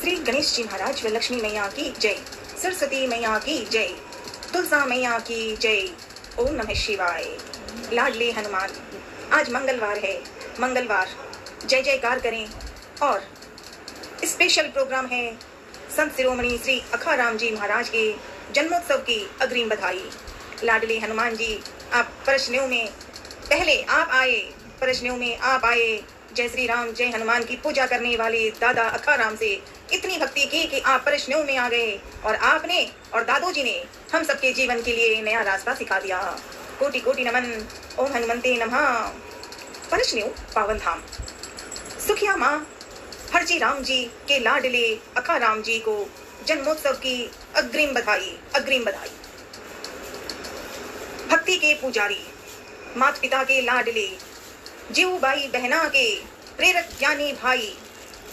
श्री गणेश जी महाराज व लक्ष्मी मैया की जय, सरस्वती मैया की जय, तुलसा मैया की जय। ओम नमः शिवाय। लाडले हनुमान, आज मंगलवार है, मंगलवार जय जयकार करें। और स्पेशल प्रोग्राम है संत शिरोमणि श्री अखाराम जी महाराज के जन्मोत्सव की अग्रिम बधाई। लाडले हनुमान जी, आप प्रश्नों में पहले आप आए, प्रश्नों में आप आए। जय श्री राम, जय हनुमान की पूजा करने वाले दादा अखाराम से इतनी भक्ति की कि आप प्रश्नों में आ गए और आपने और दादू जी ने हम सबके जीवन के लिए नया रास्ता सिखा दिया। कोटि कोटि नमन। ओम हनुमंते नमः। प्रश्नों पावन धाम। सुखिया माँ हरजी राम जी के लाडले अखाराम जी को जन्मोत्सव की अग्रिम बधाई, अग्रिम बधाई। भक्ति के पुजारी, माता पिता के लाडले, जीवबाई बहना के प्रेरक ज्ञानी भाई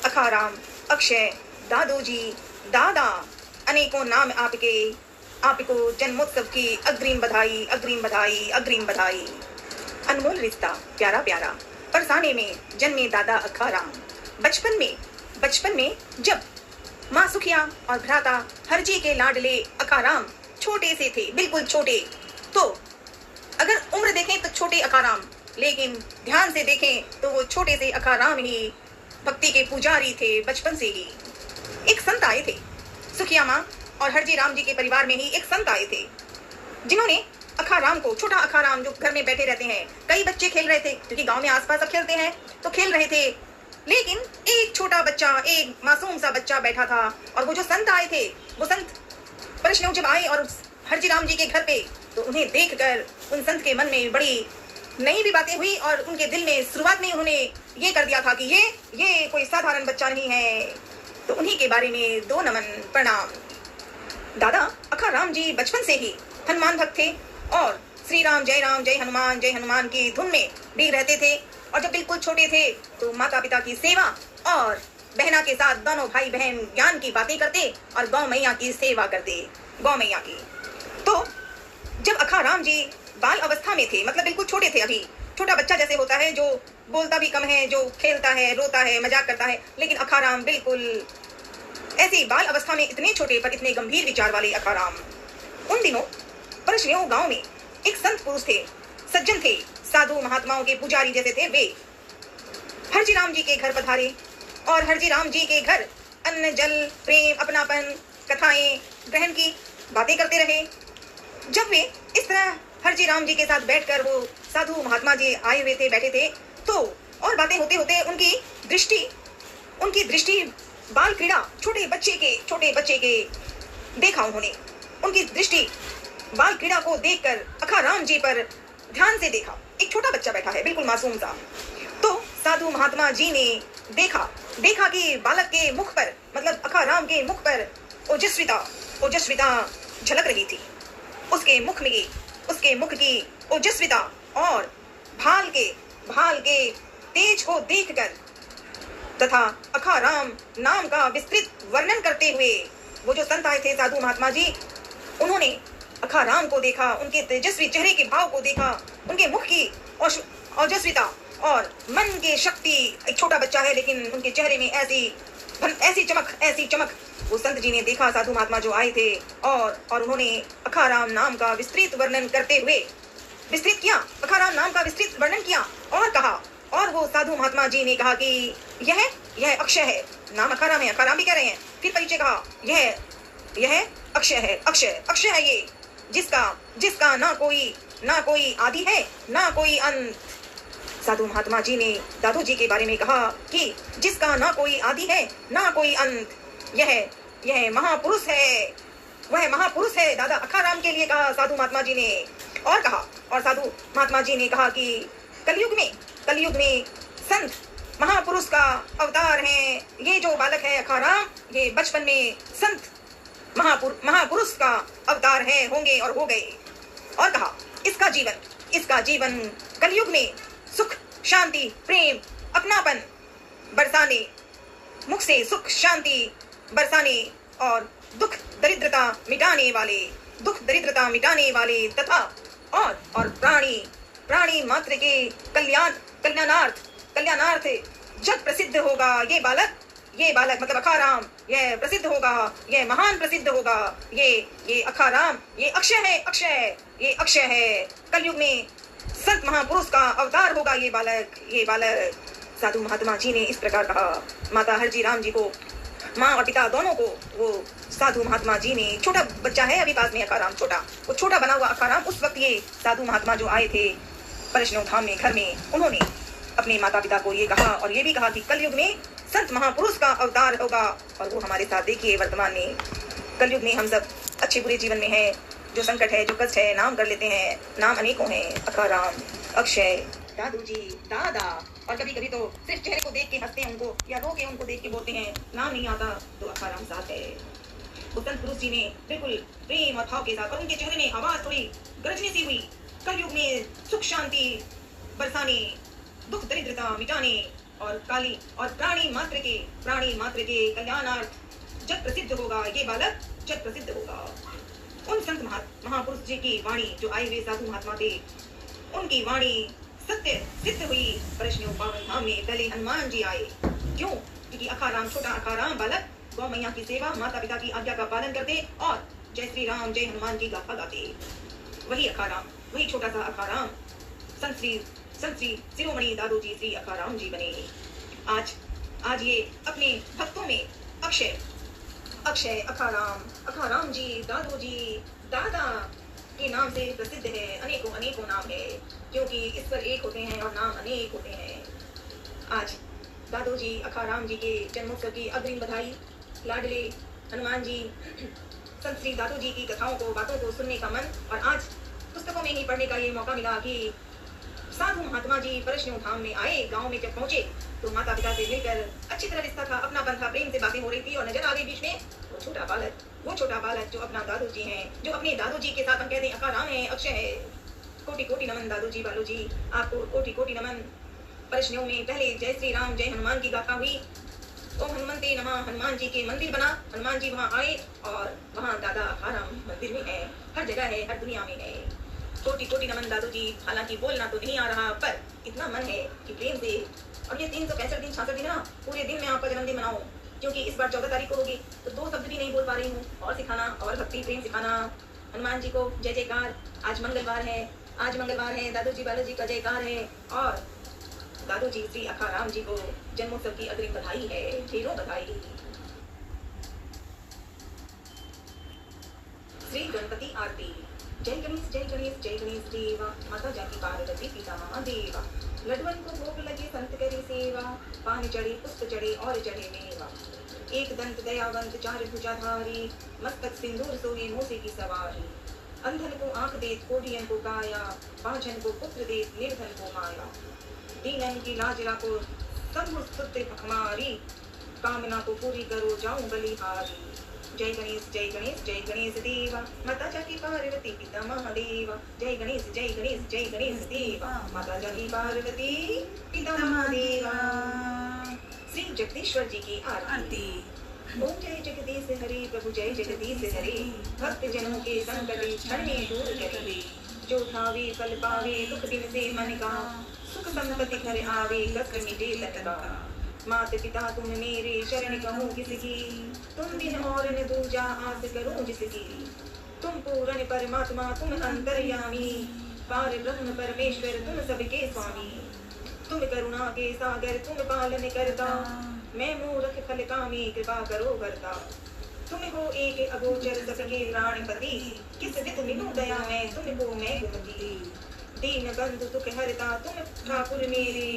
अखाराम, अक्षय, दादू जी, दादा, अनेकों नाम आपके, आपको जन्मोत्सव की अग्रिम बधाई, अग्रिम बधाई, अग्रिम बधाई। अनमोल रिश्ता, प्यारा प्यारा, परसाने में जन्मे दादा अखाराम। बचपन में जब माँ सुखिया और भ्राता हरजी के लाडले अखाराम छोटे से थे, बिल्कुल छोटे, तो अगर उम्र देखें तो छोटे अखाराम, लेकिन ध्यान से देखें तो वो छोटे से अखाराम ही भक्ति के पुजारी थे। बचपन से ही एक संत आए थे, सुखिया माँ और हरजी राम जी के परिवार में ही एक संत आए थे, जिन्होंने अखाराम को, छोटा अखाराम जो घर में बैठे रहते हैं, कई बच्चे खेल रहे थे क्योंकि गांव में आसपास सब खेलते हैं, तो खेल रहे थे, लेकिन एक छोटा बच्चा, एक मासूम सा बच्चा बैठा था। और वो जो संत आए थे, वो संत प्रश्नों जब आए और हरजी राम जी के घर पे, तो उन्हें देखकर उन संत के मन में बड़ी नई भी बातें हुई और उनके दिल में शुरुआत में उन्होंने ये कर दिया था कि ये कोई साधारण बच्चा नहीं है। तो उन्हीं के बारे में दो नमन, प्रणाम। दादा अखाराम जी बचपन से ही हनुमान भक्त थे और श्री राम, जय हनुमान की धुन में भी रहते थे। और जब बिल्कुल छोटे थे तो माता पिता की सेवा और बहना के साथ दोनों भाई बहन ज्ञान की बातें करते और गौ मैया की सेवा करते, गौ मैया की। तो जब अखाराम जी बाल अवस्था में थे, मतलब बिल्कुल छोटे थे, अभी छोटा बच्चा जैसे होता है, जो बोलता भी कम है, जो खेलता है, रोता है, मजाक करता है, लेकिन अखाराम बिल्कुल ऐसी बाल अवस्था में इतने छोटे पर इतने गंभीर विचार वाले अखाराम। उन दिनों परश्नियों गांव में एक संत पुरुष थे, सज्जन थे, साधु महात्माओं के पुजारी जैसे थे। वे हरजी राम जी के घर पधारे और हरजी राम जी के घर अन्न जल, प्रेम, अपनापन, कथाएं, ग्रहण की बातें करते रहे। जब वे इस तरह हरजी राम जी के साथ बैठकर, वो साधु महात्मा जी आए हुए थे, बैठे थे, तो और बातें होते होते उनकी दृष्टि बाल क्रीड़ा, छोटे बच्चे के देखा उन्होंने। उनकी दृष्टि बाल क्रीड़ा को देखकर अखाराम जी पर ध्यान से देखा। एक छोटा बच्चा बैठा है, बिल्कुल मासूम सा। तो साधु महात्मा जी ने देखा कि बालक के मुख पर, मतलब अखाराम के मुख पर ओजस्विता झलक रही थी। उसके मुख की ओजस्विता और भाल के तेज को देखकर तथा अखाराम नाम का विस्तृत वर्णन करते हुए, वो जो संत आए थे साधु महात्मा जी, उन्होंने अखाराम को देखा, उनके तेजस्वी चेहरे के भाव को देखा, उनके मुख की ओजस्विता और मन की शक्ति। एक छोटा बच्चा है लेकिन उनके चेहरे में ऐसी चमक वो संत जी ने देखा, साधु महात्मा जो आए थे, और उन्होंने अखाराम नाम का विस्तृत वर्णन करते हुए अखाराम नाम का विस्तृत वर्णन किया और कहा, और वो साधु महात्मा जी ने कहा कि यह अक्षय है। नाम अखाराम है, अखाराम भी कह रहे हैं, फिर परिचय कहा, यह अक्षय है ये, जिसका ना कोई आदि है, ना कोई अंत। साधु महात्मा जी ने दादू जी के बारे में कहा कि जिसका ना कोई आदि है, ना कोई अंत, यह महापुरुष है, वह महापुरुष है। दादा अखाराम के लिए कहा साधु महात्मा जी ने, और साधु महात्मा जी ने कहा कि कलयुग में संत महापुरुष का अवतार है। ये जो बालक है अखाराम, ये बचपन में संत महापुरुष का अवतार है, होंगे और हो गए। और कहा इसका जीवन कलयुग में सुख, शांति, प्रेम, अपनापन बरसाने, मुख से सुख शांति बरसाने और दुख दरिद्रता मिटाने वाले तथा और प्राणी मात्र के कल्याणार्थ जग प्रसिद्ध होगा। ये बालक मतलब अखाराम यह प्रसिद्ध होगा, यह महान प्रसिद्ध होगा। ये अखाराम ये अक्षय है, अक्षय ये अक्षय है। कलयुग में संत महापुरुष का अवतार होगा ये बालक। साधु महात्मा जी ने इस प्रकार कहा। माता हरजी राम जी को, माँ और पिता दोनों को वो साधु महात्मा जी ने, छोटा बच्चा है अभी पास में अखाराम, वो छोटा बना हुआ अखाराम, उस वक्त ये साधु महात्मा जो आए थे परशुराम धाम में घर में, उन्होंने अपने माता पिता को ये कहा और ये भी कहा कि कलयुग में संत महापुरुष का अवतार होगा। और वो हमारे साथ देखिए वर्तमान में कलयुग में हम सब अच्छे बुरे जीवन में हैं, जो संकट है, जो कष्ट है, नाम कर लेते हैं, नाम अनेकों हैं, अखाराम, अक्षय, दादू जी, दादा। और कभी कभी तो सिर्फ चेहरे को देख के हंसते हैं उनको, या रो के उनको देख के बोलते हैं, नाम नहीं आता तो अखाराम साथ है। उस संत पुरुष जी ने बिल्कुल प्रेम और भाव के साथ, और उनके चेहरे में आवाज थोड़ी गरजने सी हुई, कलयुग में सुख शांति बरसाने, दुख दरिद्रता मिटाने और काली और प्राणी मात्र के कल्याणार्थ जग प्रसिद्ध होगा ये बालक, जग प्रसिद्ध होगा। उन संत महापुरुष जी की वाणी, जो आए हुए साधु महात्मा थे, उनकी वाणी सत्य सिद्ध हुई। परशुराम पावन धाम में पहले हनुमान जी आए। क्यों? क्योंकि अखाराम, छोटा अखाराम बालक गौ मैया की सेवा, माता पिता की आज्ञा का पालन करते और जय श्री राम जय हनुमान जी गाथा गाते। वही अखाराम, वही छोटा सा अखाराम संत श्री शिरोमणि दादू जी श्री अखाराम जी बने। आज ये अपने भक्तों में अक्षय अखाराम जी, दादू जी, दादा के नाम से प्रसिद्ध है। अनेकों नाम है, क्योंकि इस पर एक होते हैं और नाम अनेक होते हैं। आज दादू जी अखाराम जी के जन्मोत्सव की अग्रिम बधाई। लाडले हनुमान जी, संत श्री दादू जी की कथाओं को, बातों को सुनने का मन, और आज पुस्तकों में ही पढ़ने का ये मौका मिला कि साधु महात्मा जी परशुराम धाम में आए। गांव में जब पहुंचे तो माता पिता से मिलकर अच्छी तरह रिश्ता था, अपना बंधा, प्रेम से बातें हो रही थी, और नजर आ गई बीच में वो छोटा बालक जो अपना दादू जी हैं, जो अपने दादू जी के साथ हम कहते हैं अखाराम है, अक्षय है। कोटि नमन दादू जी, बालू जी, आपको कोटि नमन। परशुराम में पहले जय श्री राम जय हनुमान की गाथा हुई। ओम हनुमंते नमः, हनुमान जी के मंदिर बना, हनुमान जी वहाँ आए और वहाँ दादा अखाराम मंदिर में है, हर जगह है, हर दुनिया में है। कोटि नमन दादू जी। हालांकि बोलना तो नहीं आ रहा, पर इतना मन है कि प्रेम से, और ये 365 दिन 66 दिन ना, पूरे दिन मैं आपका जन्मदिन मनाऊं, क्योंकि इस बार 14 तारीख को होगी, तो 2 शब्द भी नहीं बोल पा रही हूँ, और सिखाना और भक्ति प्रेम सिखाना। हनुमान जी को जय जयकार। आज मंगलवार है, दादू जी बालू जी का जयकार है, और दादू जी श्री अखाराम जी को जन्मोत्सव की अग्रिम बधाई है, ढेरों बधाई। श्री गणपति आरती। जय गणेश देवा, माता जाकी पार्वती पिता महादेवा। लड्डुअन को भोग लगे संत करे सेवा, पान चढ़े पुष्प चढ़े और चढ़े मेवा। एक दंत दयावंत चार भुजाधारी, मस्तक सिंदूर सोहे मूसे की सवारी। अंधन को आंख देत, कोढ़ियन को काया, बाझन को पुत्र देत, निर्धन को माया। दीनन की लाज राखो सब स्तुति हमारी, कामना को पूरी करो जाऊं बलिहारी। जय गणेश देवा, माता जाकी पार्वती पिता महादेवा। जय गणेश देवा, माता जाकी पार्वती पिता महादेवा। श्री जगदीश्वर जी की आरती। ओम जय जगदीश हरे, प्रभु जय जगदीश हरे। भक्त जनों के संकट क्षण में दूर करे, जो ठावे फल पावे दुख दिन से मन का। सुख संपत्ति घर आवे, कष्ट मिटे तन का। माता पिता तुम मेरे, शरण कहूँ किसकी। तुम बिन और न दूजा, आस करूँ जिसकी। तुम पूर्ण परमात्मा, तुम अंतर्यामी। पार ब्रह्म परमेश्वर, तुम सबके स्वामी। तुम करुणा के सागर, तुम पालन करता। मैं मूर्ख फल कामी, कृपा करो करता। तुम हो एक अगोचर, सबके प्राणपति। किस विध मिलूं दया मैं, तुमको मैं गुमती। दीन बंधु दुख हरता, तुम ठाकुर मेरे।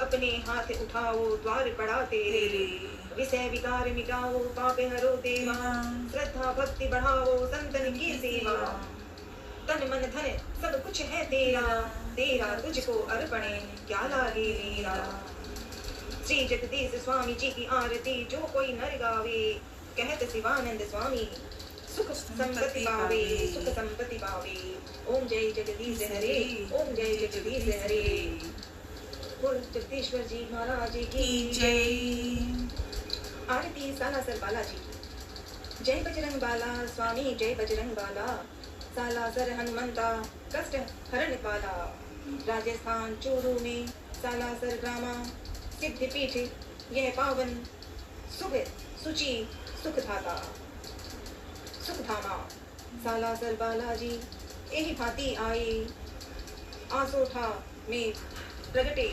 अपने हाथ उठाओ, द्वार पड़ा तेरे। विषय विकार मिटाओ, पाप हरो देवा। श्रद्धा भक्ति बढ़ाओ, संतन की सेवा। तन मन धन सब कुछ है तेरा तुझको अर्पण, क्या लागे मेरा। श्री जगदीश स्वामी जी की आरती, जो कोई नर गावे, कहत शिवानंद स्वामी। सुख संपत्ति पावे। ओम जय जगदीश हरे, ओम जय जगदीश हरे। बोल जगदीश्वर जी महाराज की जय। आरती सालासर बालाजी। जय बजरंग बाला स्वामी, जय बजरंग बाला। सालासर हनुमंता, कष्ट हरण पाला। राजस्थान चूरू में सालासर ग्रामा, सिद्धपीठ यह पावन सुबह सुचि सुख धाता सुख धामा सालासर बालाजी एहि भांति आए आसोठा में प्रगटे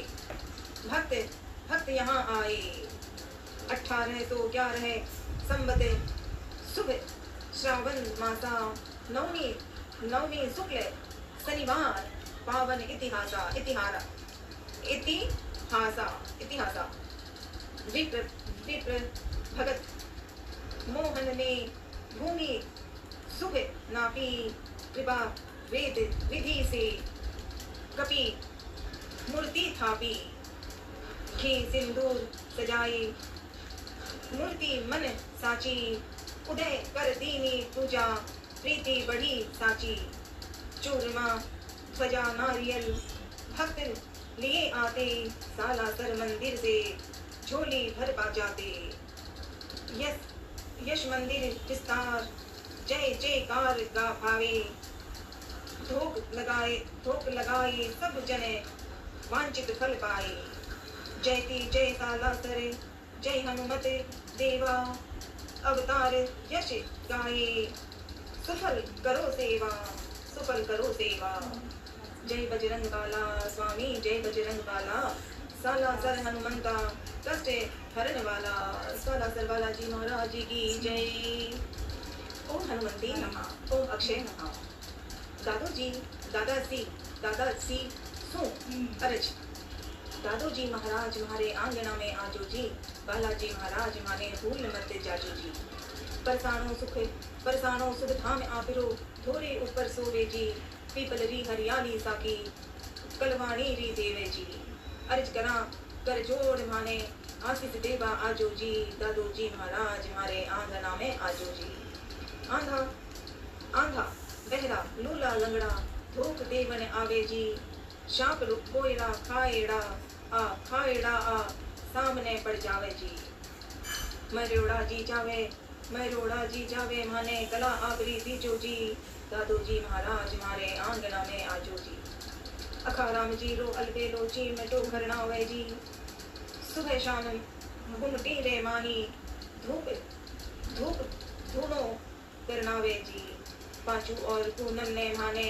भक्त भक्त यहाँ आए 1811 संवत शुभ श्रावण मासा नवमी शुक्ल शनिवार पावन इतिहासा विप्र विप्र भगत मोहन ने भूमि सुख नापी कृपा वेद विधि से कपि मूर्ति थापी घी सिंदूर सजाई मूर्ति मन साची उदय कर दीनी पूजा प्रीति बढ़ी साची चूरमा ध्वजा नारियल भक्त लिए आते सालासर मंदिर से झोली भर पा जाते यश मंदिर विस्तार जय जयकार गा भावे धोक लगाए सब जने वांछित फल पाए जयति जय सालासर जय हनुमत देवा अवतार यश गाए सुफल करो सेवा जय बजरंग बाला स्वामी जय बजरंग बाला सालासर हनुमंता कष्ट हरण वाला सालासर बालाजी महाराज की जय। ओम हनुमंती नमः ओम अक्षय नमः। दादाजी सो अरज दादोजी महाराज हमारे आंगना में आजो जी बालाजी महाराज माने भूल मत जाजो जी परसानो सुख धाम आपिरो थोड़े ऊपर सोवे जी पीपल री हरियाली साकी कलवाणी री देवे जी अर्ज करा कर जोड़ माने आशीष देवा आजो जी दादोजी महाराज हमारे आंगना में आजो जी। आंधा बहरा लूला लंगड़ा धोख देवन आवे जी शाप कोयरा खाएड़ा आ सामने पड़ जावे जी मरोड़ा जी जावे माने गला आबरी दीजो जी दादोजी महाराज हमारे आंगना में आजो जी। अखाराम जी रो अलबेलो जी मटो घरनावे जी सुबह शाम घुमटी रे माही धूप धूनो करनावे जी पांचू और पूनम ने माने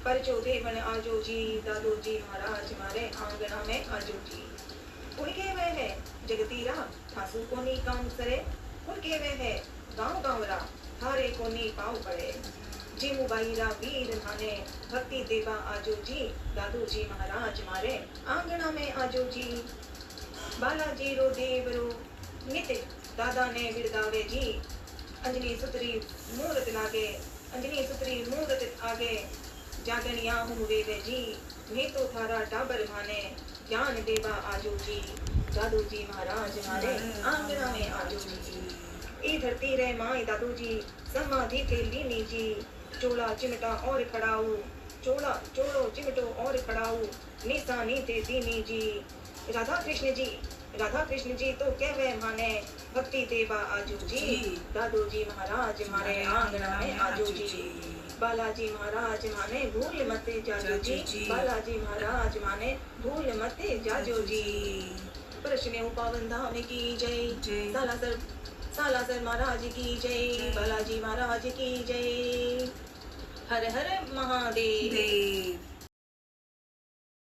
परचो देवन आजो जी दादोजी महाराज हमारे आंगना में आजो जी। उनके वह है जगतीरा थासु कोनी काम सरे उनके वह है गाँव रा थारे कोनी पाँव पड़े जीमू बाईरा वीर माने भक्ति देवा आजो जी दादोजी महाराज हमारे आंगना में आजो जी। बालाजी रो देवरो नित दादा ने बिरदावे जी अंजनी सुतरी मूरत आगे जागनिया हुए वे जी मैं तो थारा टाबर माने ज्ञान देवा आजो जी दादोजी महाराज हमारे आंगना में आजो जी। ई धरती रे माई दादोजी समाधि थे लीनी जी चोला चिमटा और खड़ाऊ चोड़ो चिमटो और खड़ाऊ निशानी थे दीनी जी। राधा कृष्ण जी तो कहवे माने भक्ति देवा आजो जी दादोजी महाराज हमारे आंगना में आजो जी। बालाजी महाराज माने भूल मत जाजो जी बालाजी महाराज माने भूल मत जाजो जी। प्रश्न पावन धाम की जय सालासर महाराज की जय बालाजी महाराज की जय। हर हर महादेव।